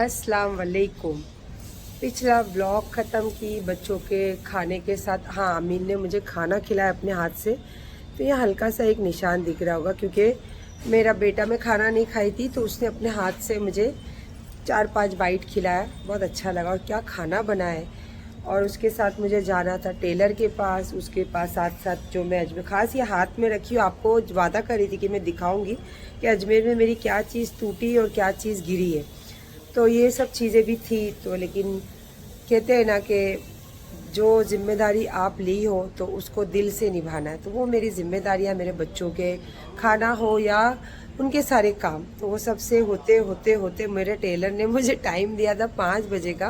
अस्सलाम वालेकुम। पिछला ब्लॉग ख़त्म की बच्चों के खाने के साथ। हाँ, अमीन ने मुझे खाना खिलाया अपने हाथ से, तो ये हल्का सा एक निशान दिख रहा होगा क्योंकि मेरा बेटा मैं खाना नहीं खाई थी तो उसने अपने हाथ से मुझे 4-5 बाइट खिलाया। बहुत अच्छा लगा और क्या खाना बनाए। और उसके साथ मुझे जाना था टेलर के पास, उसके पास साथ साथ जो मैं अजमेर ख़ास ये हाथ में रखी हूँ, आपको वादा करी थी कि मैं दिखाऊंगी कि अजमेर में मेरी क्या चीज़ टूटी और क्या चीज़ गिरी है। तो ये सब चीज़ें भी थी। तो लेकिन कहते हैं ना कि जो जिम्मेदारी आप ली हो तो उसको दिल से निभाना है। तो वो मेरी जिम्मेदारियाँ मेरे बच्चों के खाना हो या उनके सारे काम, तो वो सबसे होते होते होते मेरे टेलर ने मुझे टाइम दिया था 5 बजे का।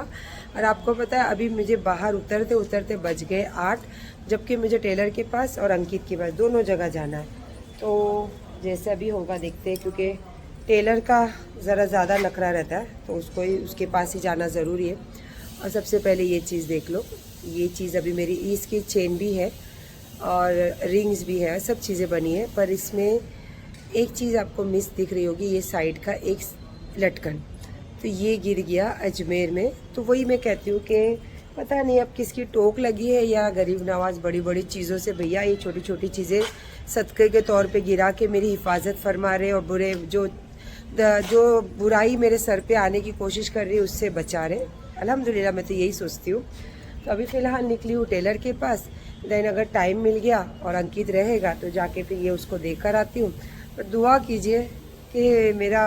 और आपको पता है अभी मुझे बाहर उतरते उतरते बज गए 8, जबकि मुझे टेलर के पास और अंकित के पास दोनों जगह जाना है। तो जैसा भी होगा देखते हैं, क्योंकि टेलर का ज़रा ज़्यादा नखरा रहता है तो उसको ही उसके पास ही जाना ज़रूरी है। और सबसे पहले ये चीज़ देख लो, ये चीज़ अभी मेरी इसकी चेन भी है और रिंग्स भी है, सब चीज़ें बनी है। पर इसमें एक चीज़ आपको मिस दिख रही होगी, ये साइड का एक लटकन, तो ये गिर गया अजमेर में। तो वही मैं कहती हूँ कि पता नहीं अब किसकी टोक लगी है या गरीब नवाज बड़ी बड़ी चीज़ों से भैया ये छोटी छोटी चीज़ें सदक़े के तौर पे गिरा के मेरी हिफाजत फरमा रहे और बुरे जो बुराई मेरे सर पे आने की कोशिश कर रही है उससे बचा रहे। अल्हम्दुलिल्लाह, मैं तो यही सोचती हूँ। तो अभी फ़िलहाल निकली हूँ टेलर के पास, देन अगर टाइम मिल गया और अंकित रहेगा तो जाके फिर ये उसको देकर आती हूँ। और दुआ कीजिए कि मेरा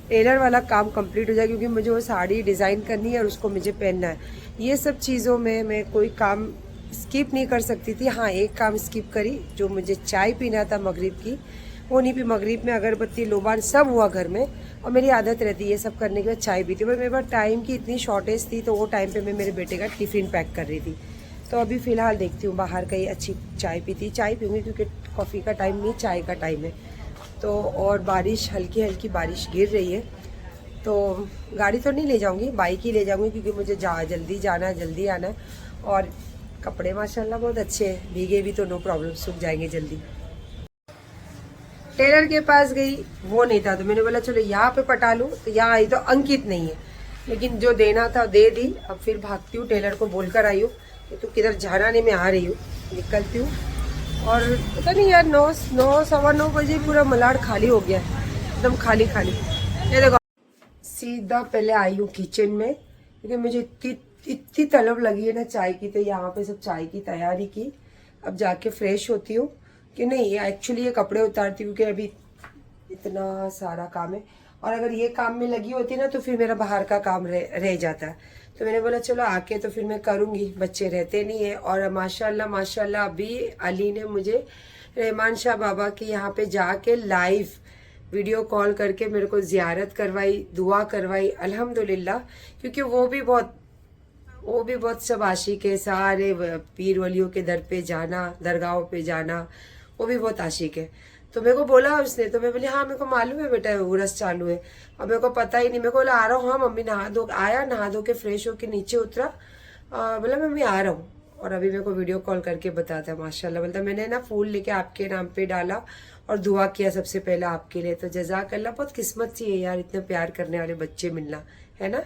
टेलर वाला काम कंप्लीट हो जाए, क्योंकि मुझे वो साड़ी डिज़ाइन करनी है और उसको मुझे पहनना है। ये सब चीज़ों में मैं कोई काम स्किप नहीं कर सकती थी। हाँ, एक काम स्किप करी, जो मुझे चाय पीना था मगरिब की, वो नहीं पी। मगरिब में अगरबत्ती लोबान सब हुआ घर में और मेरी आदत रहती है ये सब करने के बाद चाय पीती हूँ। पर मेरे पास टाइम की इतनी शॉर्टेज थी तो वो टाइम पे मैं मेरे बेटे का टिफ़िन पैक कर रही थी। तो अभी फ़िलहाल देखती हूँ बाहर कहीं अच्छी चाय पीती, चाय पीऊँगी क्योंकि कॉफ़ी का टाइम नहीं, चाय का टाइम है। तो और बारिश, हल्की हल्की बारिश गिर रही है, तो गाड़ी तो नहीं ले जाऊँगी, बाइक ही ले जाऊँगी क्योंकि मुझे जल्दी जाना है, जल्दी आना है। और कपड़े माशाल्लाह बहुत अच्छे हैं, भीगे भी तो नो प्रॉब्लम, सूख जाएंगे जल्दी। टेलर के पास गई, वो नहीं था तो मैंने बोला चलो यहाँ पे पटा लूँ। तो यहाँ आई तो अंकित नहीं है, लेकिन जो देना था दे दी। अब फिर भागती हूँ, टेलर को बोलकर आई हूँ कि तू किधर जाना नहीं, मैं आ रही हूँ। निकलती हूँ और पता नहीं यार 9 सवा 9 बजे पूरा मलाड खाली हो गया है, एकदम खाली खाली। ये देखो, सीधा पहले आई हूँ किचन में क्योंकि मुझे इतनी तलब लगी है ना चाय की। तो यहाँ पे सब चाय की तैयारी की, अब जाके फ्रेश होती हूँ कि नहीं। एक्चुअली ये कपड़े उतारती हूँ कि अभी इतना सारा काम है, और अगर ये काम में लगी होती ना तो फिर मेरा बाहर का काम रह जाता है। तो मैंने बोला चलो आके तो फिर मैं करूँगी, बच्चे रहते नहीं है। और माशाल्लाह माशाल्लाह अभी अली ने मुझे रहमान शाह बाबा के यहाँ पे जाके लाइव वीडियो कॉल करके मेरे को ज़ियारत करवाई, दुआ करवाई अल्हम्दुलिल्लाह। क्योंकि वो भी बहुत सब आशिक है, सारे पीर वलियों के दर पे जाना, दरगाहों पे जाना, वो भी बहुत आशिक है। तो मेरे को बोला उसने, तो मैं बोली हाँ मेरे को मालूम है बेटा उरस चालू है, और मेरे को पता ही नहीं। मेरे को बोला आ रहा हूँ। हाँ मम्मी, नहा धो आया, नहा धो के फ्रेश होके नीचे उतरा, बोला मम्मी आ रहा हूँ। और अभी मेरे को वीडियो कॉल करके बताता है माशाल्लाह। बोलता मैंने ना फूल लेके आपके नाम पे डाला और दुआ किया सबसे पहले आपके लिए। तो जज़ाकल्लाह, बहुत किस्मत चाहिए यार इतने प्यार करने वाले बच्चे मिलना, है ना।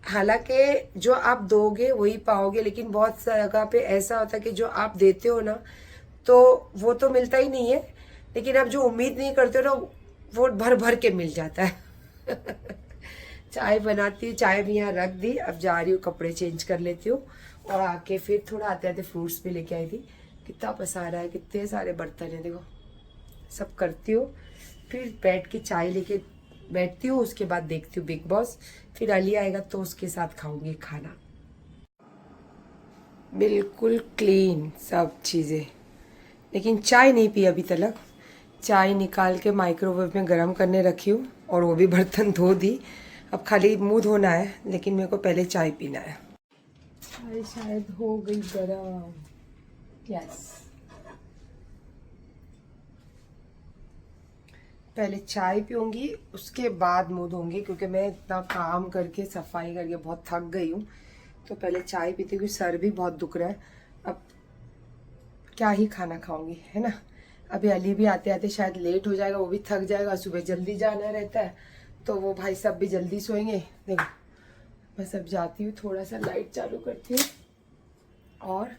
हालांकि जो आप दोगे वही पाओगे, लेकिन बहुत जगह पे ऐसा होता है कि जो आप देते हो ना तो वो तो मिलता ही नहीं है, लेकिन आप जो उम्मीद नहीं करते हो ना वो भर भर के मिल जाता है। चाय बनाती हूँ, चाय भी यहाँ रख दी, अब जा रही हूँ कपड़े चेंज कर लेती हूँ और आके फिर थोड़ा आते आते फ्रूट्स भी लेके आई थी। कितना पसारा है, कितने सारे बर्तन है, देखो सब करती हूँ, फिर बैठ के चाय लेके बैठती हूँ। उसके बाद देखती हूँ बिग बॉस, फिर अली आएगा तो उसके साथ खाऊंगी खाना। बिल्कुल क्लीन सब चीज़ें, लेकिन चाय नहीं पी अभी तक। चाय निकाल के माइक्रोवेव में गर्म करने रखी हूँ और वो भी बर्तन धो दी। अब खाली मुंह धोना है, लेकिन मेरे को पहले चाय पीना है। चाय शायद हो गई गर्म, यस। पहले चाय पीऊँगी, उसके बाद मुंह धोऊंगी, क्योंकि मैं इतना काम करके सफाई करके बहुत थक गई हूँ। तो पहले चाय पीती हूँ, सर भी बहुत दुख रहा है। अब क्या ही खाना खाऊंगी, है ना। अभी अली भी आते आते शायद लेट हो जाएगा, वो भी थक जाएगा, सुबह जल्दी जाना रहता है, तो वो भाई सब भी जल्दी सोएंगे। देखो बस अब जाती हूँ, थोड़ा सा लाइट चालू करती हूँ और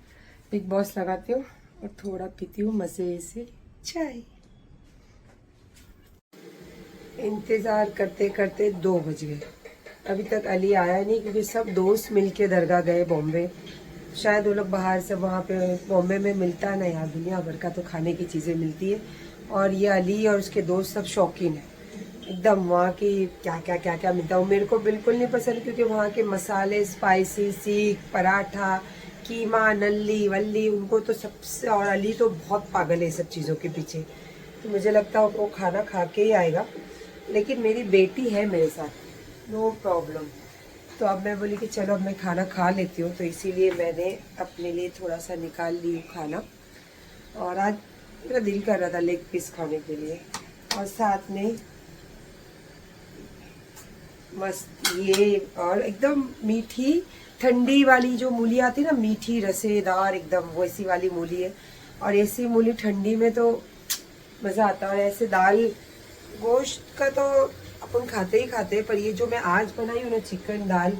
बिग बॉस लगाती हूँ और थोड़ा पीती हूँ मज़े से चाय। इंतज़ार करते करते 2 बज गए, अभी तक अली आया नहीं क्योंकि सब दोस्त मिलके दरगाह गए बॉम्बे। शायद वो लोग बाहर से, वहाँ पे बॉम्बे में मिलता ना यार, दुनिया भर का तो खाने की चीज़ें मिलती है। और ये अली और उसके दोस्त सब शौकीन है एकदम, वहाँ की क्या क्या मिलता है वो मेरे को बिल्कुल नहीं पसंद, क्योंकि वहाँ के मसाले स्पाइसी, सीख पराठा, कीमा, नल्ली वल्ली, उनको तो सबसे, और अली तो बहुत पागल है सब चीज़ों के पीछे। तो मुझे लगता है वो खाना खा के ही आएगा, लेकिन मेरी बेटी है मेरे साथ, नो प्रॉब्लम। तो अब मैं बोली कि चलो अब मैं खाना खा लेती हूँ, तो इसीलिए मैंने अपने लिए थोड़ा सा निकाल ली हूँ खाना। और आज मेरा दिल कर रहा था लेग पीस खाने के लिए, और साथ में मस्त ये, और एकदम मीठी ठंडी वाली जो मूली आती है ना, मीठी रसेदार एकदम वैसी वाली मूली है। और ऐसी मूली ठंडी में तो मज़ा आता है। ऐसे दाल गोश्त का तो अपन खाते ही खाते हैं, पर ये जो मैं आज बनाई हूँ ना चिकन दाल,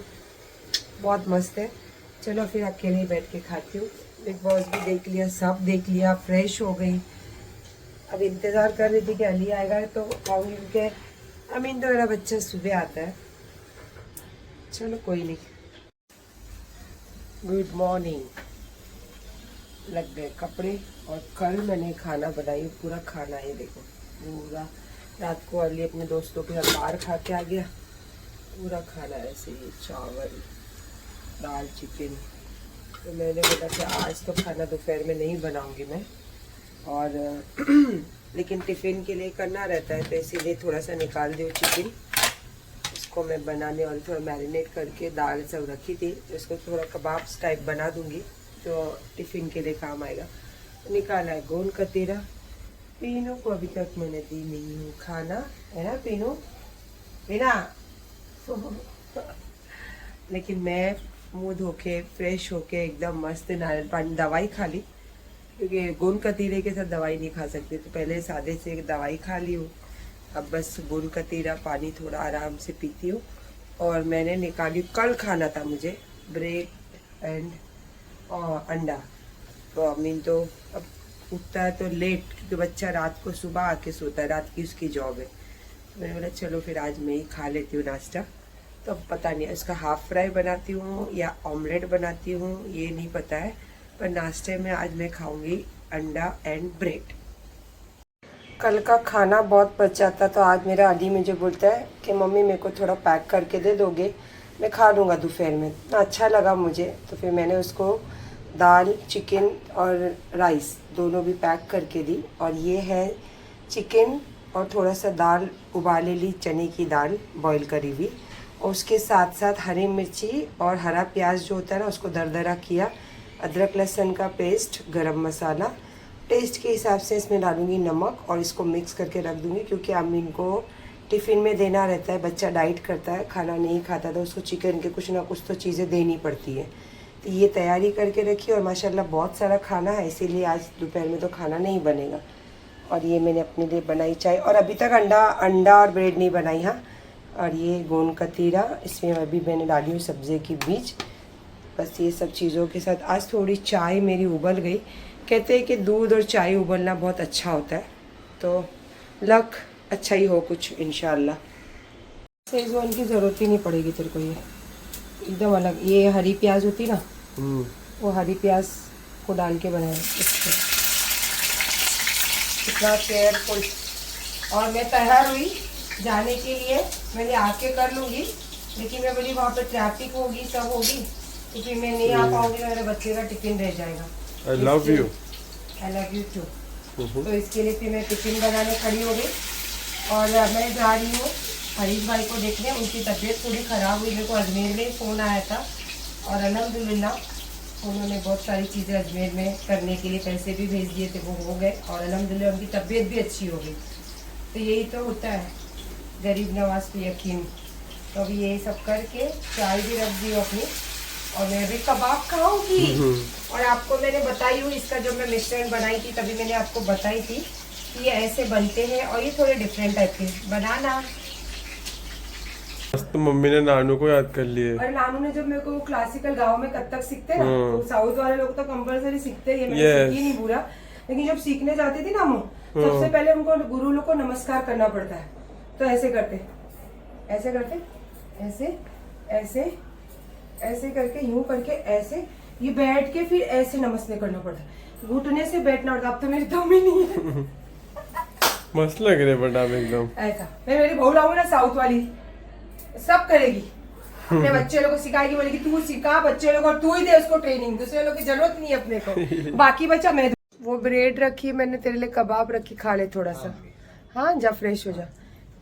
बहुत मस्त है। चलो फिर अकेले ही बैठ के खाती हूँ। बिग बॉस भी देख लिया, सब देख लिया, फ्रेश हो गई। अब इंतज़ार कर रही थी कि अली आएगा तो खाऊंगी, क्योंकि अमीन तो मेरा बच्चा सुबह आता है। चलो कोई नहीं। Good morning. लग गए कपड़े, और कल मैंने खाना बनाई, पूरा खाना है देखो, पूरा। रात को अली अपने दोस्तों के साथ बाहर खा के आ गया, पूरा खाना ऐसे ही, चावल दाल चिकन। तो मैंने बोला कि आज तो खाना दोपहर में नहीं बनाऊंगी मैं, और लेकिन टिफ़िन के लिए करना रहता है, तो इसीलिए थोड़ा सा निकाल दियो चिकन। इसको मैं बनाने वाली, थोड़ा मैरिनेट करके दाल सब रखी थी, तो इसको थोड़ा कबाब्स टाइप बना दूंगी, तो टिफ़िन के लिए काम आएगा। तो निकाला है गोंद कतीरा। पीनू को अभी तक मैंने दी नहीं हूँ खाना, है ना पीनू, पीना लेकिन मैं मुंह धो के फ्रेश होके एकदम मस्त नारियल पानी, दवाई खा ली, क्योंकि गोंद कतीरे के साथ दवाई नहीं खा सकती, तो पहले सादे से एक दवाई खा ली हूँ। अब बस गोंद कतीरा पानी थोड़ा आराम से पीती हूँ। और मैंने निकाली, कल खाना था मुझे ब्रेड एंड अंडा, तो अमीन तो अब उठता है तो लेट, क्योंकि बच्चा रात को सुबह आके सोता है, रात की उसकी जॉब है। तो मैंने बोला चलो फिर आज मैं ही खा लेती हूँ नाश्ता। तो अब पता नहीं इसका हाफ फ्राई बनाती हूँ या ऑमलेट बनाती हूँ, ये नहीं पता है, पर नाश्ते में आज मैं खाऊंगी अंडा एंड ब्रेड। कल का खाना बहुत बच जाता, तो आज मेरा अली मुझे बोलता है कि मम्मी मेरे को थोड़ा पैक करके दे दोगे, मैं खा लूँगा दोपहर में। इतना अच्छा लगा मुझे, तो फिर मैंने उसको दाल चिकन और राइस दोनों भी पैक करके दी। और ये है चिकन और थोड़ा सा दाल उबाले ली, चने की दाल बॉईल करी हुई, और उसके साथ साथ हरी मिर्ची और हरा प्याज जो होता है ना, उसको दरदरा किया, अदरक लहसुन का पेस्ट, गरम मसाला, टेस्ट के हिसाब से इसमें डालूंगी नमक, और इसको मिक्स करके रख दूंगी, क्योंकि अब इनको टिफ़िन में देना रहता है। बच्चा डाइट करता है, खाना नहीं खाता, तो उसको चिकन के कुछ ना कुछ तो चीज़ें देनी पड़ती है। तो ये तैयारी करके रखी, और माशाल्लाह बहुत सारा खाना है, इसीलिए आज दोपहर में तो खाना नहीं बनेगा। और ये मैंने अपने लिए बनाई चाय, और अभी तक अंडा और ब्रेड नहीं बनाई। हाँ, और ये गोंद कतीरा, इसमें अभी मैंने डाली हूँ सब्ज़ी की बीज। बस ये सब चीज़ों के साथ आज थोड़ी चाय मेरी उबल गई। कहते हैं कि दूध और चाय उबलना बहुत अच्छा होता है, तो लक अच्छा ही हो कुछ इंशाल्लाह। शेज़वान की ज़रूरत ही नहीं पड़ेगी तेरे को, ये एकदम अलग। ये हरी प्याज होती ना, वो हरी प्याज को डाल के बनाया इतना केयरफुल। और मैं तैयार हुई जाने के लिए, मैंने आके कर लूँगी, लेकिन मैं बोली वहाँ पे ट्रैफिक होगी, सब होगी, तो फिर मैं नहीं आ पाऊँगी, मेरे बच्चे का टिफिन रह जाएगा। I love you. I love you too. तो इसके लिए फिर मैं टिफिन बनाने खड़ी हो गई, और मैं जा रही हूँ हरीश भाई को देखने। उनकी तबीयत थोड़ी ख़राब हुई, मेरे को अजमेर में फ़ोन आया था, और अल्हम्दुलिल्लाह उन्होंने बहुत सारी चीज़ें अजमेर में करने के लिए पैसे भी भेज दिए थे, वो हो गए, और अल्हम्दुलिल्लाह उनकी तबीयत भी अच्छी हो गई। तो यही तो होता है, गरीब नवाज पे यकीन। तो अभी यही सब करके चाय भी रख दी अपनी, और मैं भी कबाब खाऊंगी। और आपको मैंने बताई हूँ, इसका जो मैं मिश्रण बनाई थी तभी मैंने आपको बताई थी कि ये ऐसे बनते हैं, और ये थोड़े डिफरेंट टाइप के बनाना। मस्त तो मम्मी ने नानू को याद कर लिए। और नानू ने जब मेरे को क्लासिकल गांव में कथक सीखते हैं ना, तो साउथ वाले लोग तो कंपलसरी सीखते हैं, मैंने सीखी नहीं पूरा, लेकिन जब सीखने जाती थी ना हम, सबसे पहले उनको गुरु लोग को नमस्कार करना पड़ता है। तो ऐसे करते ऐसे करके ऐसे करके यूं करके ऐसे ये बैठ के फिर ऐसे नमस्ते करना पड़ता है, घुटने से बैठना पड़ता। अब तो मेरी दम ही नहीं है। मस्त लग रहे बट आप एकदम ऐसा। मैं मेरी बहू लाऊंगी ना साउथ वाली, सब करेगी, अपने बच्चे लोग को सिखाएगी, बोलेगी तू सिखा बच्चे लोग, और तू ही दे उसको ट्रेनिंग, दूसरे लोग की जरूरत नहीं है अपने को, बाकी बच्चा मैं। वो ब्रेड रखी मैंने तेरे लिए, कबाब रखी, खा ले थोड़ा सा। हाँ जा फ्रेश हो जा।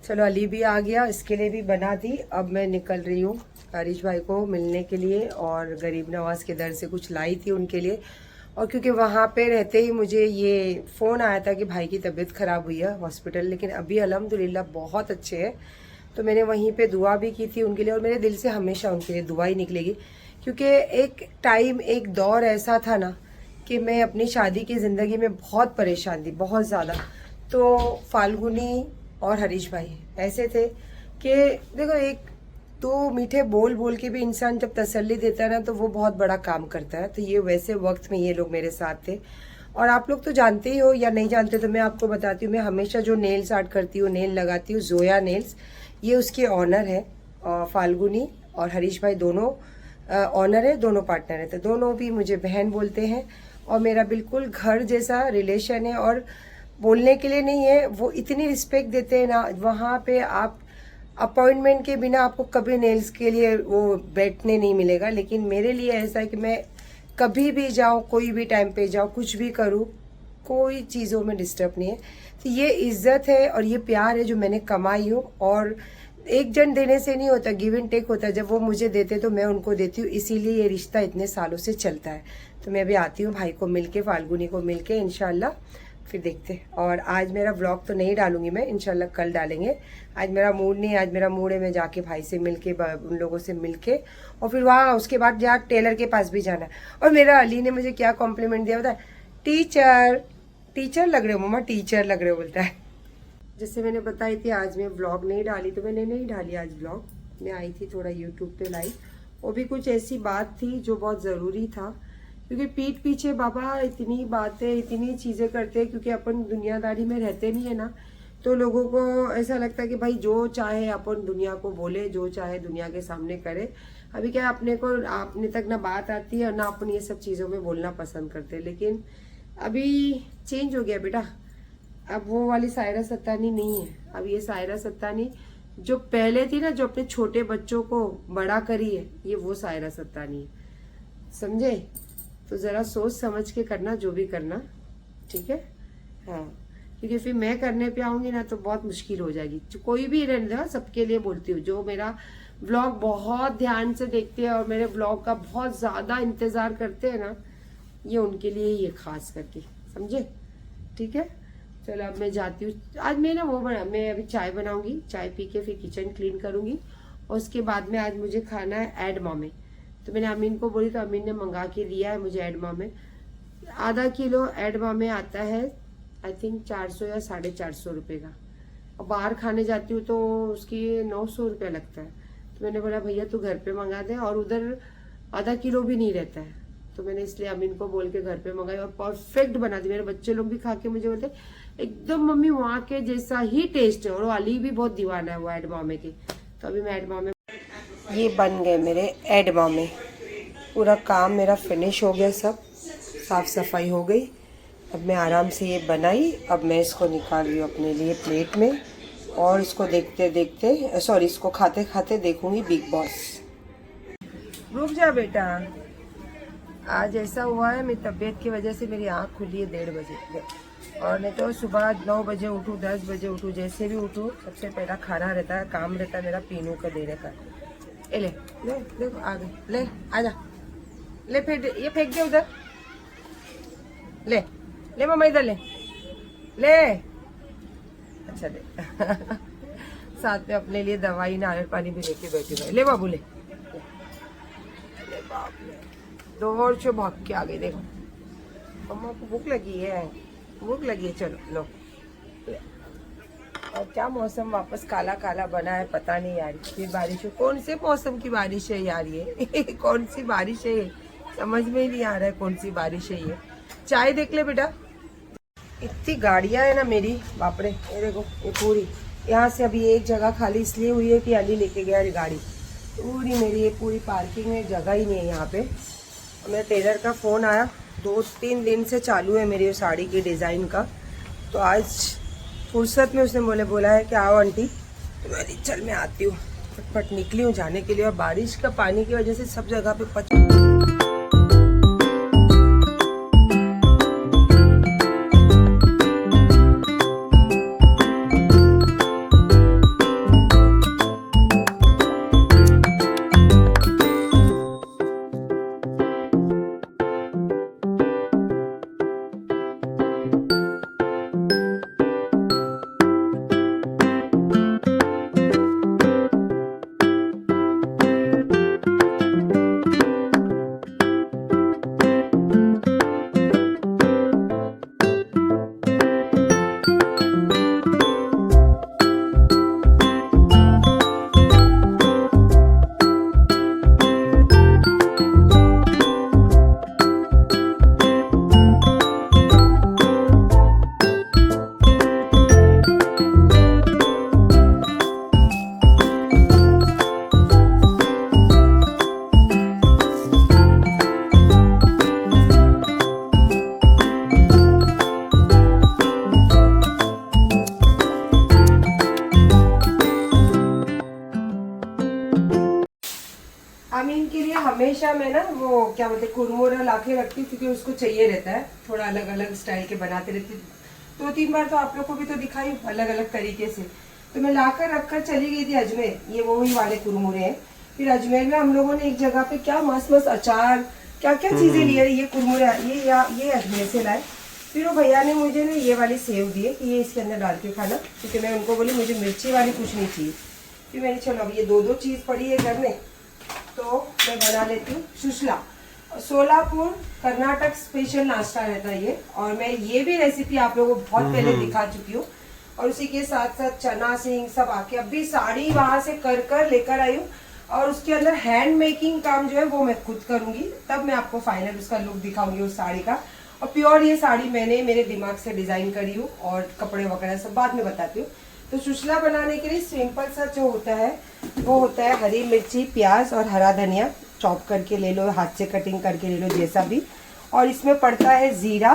चलो अली भी आ गया, इसके लिए भी बना दी। अब मैं निकल रही हूँ हरीश भाई को मिलने के लिए, और गरीब नवाज के दर से कुछ लाई थी उनके लिए। और क्योंकि वहाँ पे रहते ही मुझे ये फ़ोन आया था कि भाई की तबीयत ख़राब हुई है हॉस्पिटल, लेकिन अभी अल्हम्दुलिल्लाह बहुत अच्छे हैं। तो मैंने वहीं पे दुआ भी की थी उनके लिए, और मेरे दिल से हमेशा उनके लिए दुआ ही निकलेगी, क्योंकि एक टाइम एक दौर ऐसा था ना कि मैं अपनी शादी की ज़िंदगी में बहुत परेशान थी, बहुत ज़्यादा। तो फाल्गुनी और हरीश भाई ऐसे थे कि देखो, एक तो मीठे बोल बोल के भी इंसान जब तसल्ली देता है ना, तो वो बहुत बड़ा काम करता है। तो ये वैसे वक्त में ये लोग मेरे साथ थे। और आप लोग तो जानते ही हो या नहीं जानते, तो मैं आपको बताती हूँ, मैं हमेशा जो नेल्स आर्ट करती हूँ, नेल लगाती हूँ, जोया नेल्स, ये उसके ऑनर है। फाल्गुनी और हरीश भाई दोनों ऑनर है, दोनों पार्टनर है। तो दोनों भी मुझे बहन बोलते हैं, और मेरा बिल्कुल घर जैसा रिलेशन है। और बोलने के लिए नहीं है, वो इतनी रिस्पेक्ट देते हैं ना, वहाँ पे आप अपॉइंटमेंट के बिना आपको कभी नेल्स के लिए वो बैठने नहीं मिलेगा। लेकिन मेरे लिए ऐसा है कि मैं कभी भी जाऊँ, कोई भी टाइम पे जाऊँ, कुछ भी करूँ, कोई चीज़ों में डिस्टर्ब नहीं है। तो ये इज्जत है और ये प्यार है जो मैंने कमाई हो, और एक जन देने से नहीं होता, गिव एंड टेक होता है। जब वो मुझे देते तो मैं उनको देती हूँ, इसीलिए ये रिश्ता इतने सालों से चलता है। तो मैं अभी आती हूँ भाई को मिलके, फाल्गुनी को मिलके, इंशाल्लाह फिर देखते हैं। और आज मेरा व्लॉग तो नहीं डालूंगी मैं, इंशाल्लाह कल डालेंगे। आज मेरा मूड नहीं है, आज मेरा मूड है मैं जाके भाई से मिलके, उन लोगों से मिलके, और फिर वहाँ उसके बाद जहाँ टेलर के पास भी जाना है। और मेरा अली ने मुझे क्या कॉम्प्लीमेंट दिया पता है, टीचर लग रहे हो मम्मा, टीचर लग रहे हो बोलता है। जैसे मैंने बताई थी आज मैं व्लॉग नहीं डाली, तो मैंने नहीं डाली आज व्लॉग। मैं आई थी थोड़ा यूट्यूब पे लाइव, वो भी कुछ ऐसी बात थी जो बहुत ज़रूरी था, क्योंकि पीठ पीछे बाबा इतनी बातें, इतनी चीज़ें करते हैं, क्योंकि अपन दुनियादारी में रहते नहीं है ना, तो लोगों को ऐसा लगता है कि भाई जो चाहे अपन दुनिया को बोले, जो चाहे दुनिया के सामने करे। अभी क्या अपने को अपने तक ना बात आती है और ना अपन ये सब चीज़ों में बोलना पसंद करते, लेकिन अभी चेंज हो गया बेटा। अब वो वाली सायरा सत्तानी नहीं है, अब ये सायरा सत्तानी जो पहले थी ना, जो अपने छोटे बच्चों को बड़ा करी है, ये वो सायरा सत्तानी है, समझे? तो ज़रा सोच समझ के करना जो भी करना, ठीक है? हाँ, क्योंकि फिर मैं करने पे आऊँगी ना तो बहुत मुश्किल हो जाएगी। कोई भी रहने दो, सबके लिए बोलती हूँ, जो मेरा व्लॉग बहुत ध्यान से देखते हैं और मेरे व्लॉग का बहुत ज़्यादा इंतज़ार करते हैं ना, ये उनके लिए ही है खास करके, समझे? ठीक है, चलो अब मैं जाती हूँ। आज मैं ना मैं अभी चाय बनाऊंगी, चाय पी के फिर किचन क्लीन करूंगी, और उसके बाद में आज मुझे खाना है एडमा में। तो मैंने अमीन को बोली, तो अमीन ने मंगा के दिया है मुझे एडमा में। आधा किलो एडमा में आता है आई थिंक 400 या 450 रुपये का, और बाहर खाने जाती हूँ तो उसकी 900 रुपया लगता है। तो मैंने बोला भैया तू घर पे मंगा दे, और उधर आधा किलो भी नहीं रहता है, तो मैंने इसलिए अमीन को बोल के घर पे मंगाई, और परफेक्ट बना दी। मेरे बच्चे लोग भी खा के मुझे बोलते एकदम मम्मी वहाँ के जैसा ही टेस्ट है, और अली भी बहुत दीवाना है वो एडमामे के। तो अभी मैं एडमामे, ये बन गए मेरे एडमामे, पूरा काम मेरा फिनिश हो गया, सब साफ सफाई हो गई। अब मैं आराम से ये बनाई, अब मैं इसको निकाल रही हूँ अपने लिए प्लेट में, और इसको देखते देखते इसको खाते खाते देखूंगी बिग बॉस। रुक जा बेटा, आज ऐसा हुआ है मेरी तबीयत की वजह से मेरी आँख खुली है 1:30 बजे, और नहीं तो सुबह 9 बजे उठूँ, 10 बजे उठूँ, जैसे भी उठूँ, सबसे पहला खाना रहता है, काम रहता है मेरा पीनू का देने का। ले ले देखो आ गए, ले आजा, ले फेंक दे, ये फेंक दे उधर, ले मामा इधर ले अच्छा दे साथ में अपने लिए दवाई नारियल पानी भी लेके बैठी हुई। ले बाबू ले बाप ले, 2 और से भाग के आ गई। देखो मम्मा को भूख लगी है, चलो लो ले। और क्या मौसम वापस काला काला बना है, पता नहीं यार फिर बारिश हो। कौन से मौसम की बारिश है यार ये कौन सी बारिश है ये, समझ में ही नहीं आ रहा है कौन सी बारिश है ये। चाय देख ले बेटा, इतनी गाड़ियां है ना मेरी, बापरे। ये देखो ये पूरी, यहाँ से अभी एक जगह खाली इसलिए हुई है कि अली लेके गया ये गाड़ी। पूरी मेरी ये पूरी पार्किंग में जगह ही नहीं है यहाँ पे। मेरे टेलर का फ़ोन आया, 2-3 दिन से चालू है मेरी साड़ी की डिज़ाइन का। तो आज फुर्सत में उसने बोला है कि आओ आंटी, तो मैं चल मैं आती हूँ। फटफट निकली हूँ जाने के लिए, और बारिश का पानी की वजह से सब जगह पे आमीन के लिए हमेशा मैं ना वो क्या बोलते कुरमुरा ला के रखती हूँ, क्योंकि उसको चाहिए रहता है। थोड़ा अलग अलग स्टाइल के बनाते रहती हूँ। 2-3 बार तो आप लोग को भी तो दिखाई अलग अलग तरीके से। तो मैं लाकर रखकर चली गई थी अजमेर, ये वही वाले कुरमुरे हैं। फिर अजमेर में हम लोगों ने एक जगह पे क्या मस्त मस्त अचार क्या क्या चीजें लिए, ये कुरमुरा ये अजमेर से लाए। फिर वो भैया ने मुझे ना ये वाली सेव दिए कि ये इसके अंदर डाल के खाना, क्योंकि मैं उनको बोली मुझे मिर्ची वाली कुछ नहीं चाहिए। फिर मैंने चलो अब ये 2-2 चीज पड़ी है घर में, तो मैं बना लेती हूँ सुशला। सोलापुर कर्नाटक स्पेशल नाश्ता रहता है ये, और मैं ये भी रेसिपी आप लोगों को बहुत पहले दिखा चुकी हूँ। और उसी के साथ साथ चना सिंह सब आके अभी साड़ी वहां से कर लेकर आई हूँ, और उसके अंदर हैंड मेकिंग काम जो है वो मैं खुद करूंगी। तब मैं आपको फाइनल उसका लुक दिखाऊंगी उस साड़ी का। और प्योर ये साड़ी मैंने मेरे दिमाग से डिजाइन करी हूँ, और कपड़े वगैरह सब बाद में बताती हूँ। तो सुशला बनाने के लिए सिंपल सा जो होता है वो होता है हरी मिर्ची, प्याज और हरा धनिया चॉप करके ले लो, हाथ से कटिंग करके ले लो जैसा भी। और इसमें पड़ता है जीरा,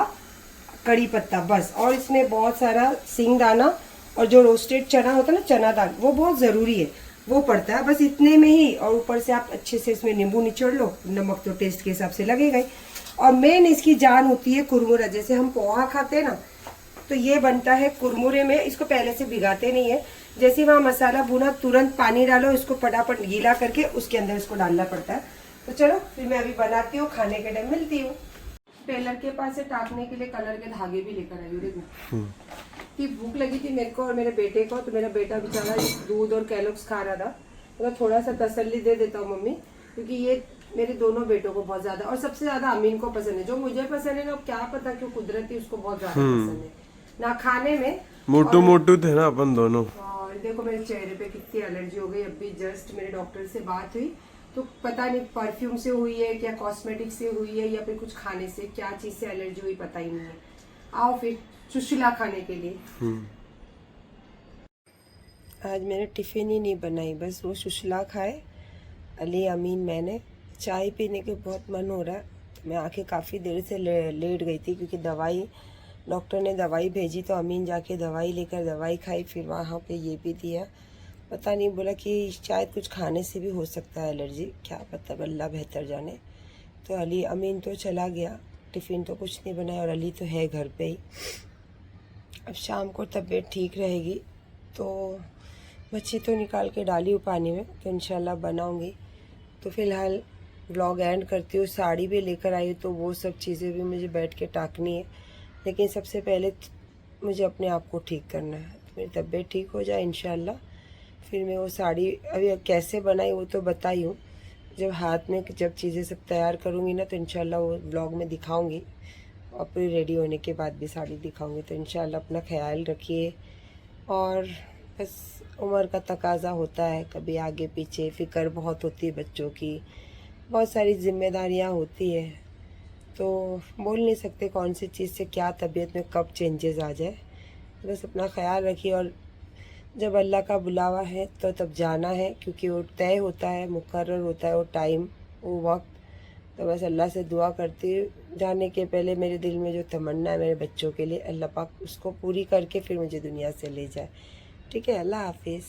कड़ी पत्ता बस। और इसमें बहुत सारा सिंग दाना, और जो रोस्टेड चना होता है ना, चना दाल, वो बहुत ज़रूरी है, वो पड़ता है बस इतने में ही। और ऊपर से आप अच्छे से इसमें नींबू निचोड़ लो, नमक तो टेस्ट के हिसाब से लगेगा ही। और मेन इसकी जान होती है कुरमुरा। जैसे हम पोहा खाते हैं ना, तो ये बनता है कुरमुरे में। इसको पहले से भिगाते नहीं है, जैसे वहाँ मसाला भुना तुरंत पानी डालो, इसको फटाफट गीला करके उसके अंदर इसको डालना पड़ता है। तो चलो फिर मैं अभी बनाती हूँ, खाने के टाइम मिलती हूँ। टेलर के पास से टाकने के लिए कलर के धागे भी लेकर आई हूँ। देखो कि भूख लगी थी मेरे को और मेरे बेटे को, तो मेरा बेटा बेचारा दूध और कैलोग्स खा रहा था। तो मैं थोड़ा सा तसल्ली दे देता हूँ मम्मी, क्योंकि ये मेरे दोनों बेटों को बहुत ज्यादा, और सबसे ज्यादा अमीन को पसंद है। जो मुझे पसंद है ना, क्या पता क्यों कुदरती उसको बहुत ज्यादा पसंद है ना खाने में। मोटू थे ना अपन दोनों। और देखो मेरे चेहरे पे कितनी एलर्जी हो गई। अभी जस्ट मेरे डॉक्टर से बात हुई, तो पता नहीं परफ्यूम से हुई है क्या, कॉस्मेटिक से हुई है, या फिर कुछ खाने से, क्या चीज से एलर्जी हुई पता ही नहीं है। आओ फिर सुशीला खाने के लिए। आज मैंने टिफिन ही नहीं बनाई, बस वो सुशीला खाए, अली, अमीन, मैंने। चाय पीने के बहुत मन हो रहा है। मैं आके काफ़ी देर से लेट गई थी, क्योंकि दवाई, डॉक्टर ने दवाई भेजी, तो अमीन जाके दवाई लेकर दवाई खाई। फिर वहाँ पे ये भी दिया, पता नहीं, बोला कि शायद कुछ खाने से भी हो सकता है एलर्जी, क्या पता, अल्लाह बेहतर जाने। तो अली, अमीन तो चला गया, टिफ़िन तो कुछ नहीं बनाया, और अली तो है घर पे ही। अब शाम को तबीयत ठीक रहेगी तो मच्छी तो निकाल के डाली हूँ पानी में, तो इंशाल्लाह बनाऊँगी। तो फ़िलहाल व्लॉग एंड करती हूँ। साड़ी भी लेकर आई हूँ, तो वो सब चीज़ें भी मुझे बैठ के टाकनी है। लेकिन सबसे पहले मुझे अपने आप को ठीक करना है, मेरी तबीयत ठीक हो जाए इंशाल्लाह, फिर मैं वो साड़ी अभी कैसे बनाई वो तो बताई हूँ। जब हाथ में जब चीज़ें सब तैयार करूँगी ना, तो इंशाल्लाह वो व्लॉग में दिखाऊँगी, और फिर रेडी होने के बाद भी साड़ी दिखाऊँगी। तो इंशाल्लाह अपना ख्याल रखिए, और बस उम्र का तकाजा होता है, कभी आगे पीछे, फिक्र बहुत होती है बच्चों की, बहुत सारी जिम्मेदारियां होती है, तो बोल नहीं सकते कौन सी चीज़ से क्या तबीयत में कब चेंजेस आ जाए। बस अपना ख्याल रखिए, और जब अल्लाह का बुलावा है तो तब जाना है, क्योंकि वो तय होता है, मुकर्रर होता है वो टाइम, वो वक्त। तो बस अल्लाह से दुआ करती हूँ, जाने के पहले मेरे दिल में जो तमन्ना है मेरे बच्चों के लिए, अल्लाह पाक उसको पूरी करके फिर मुझे दुनिया से ले जाए। ठीक है, अल्लाह हाफिज़।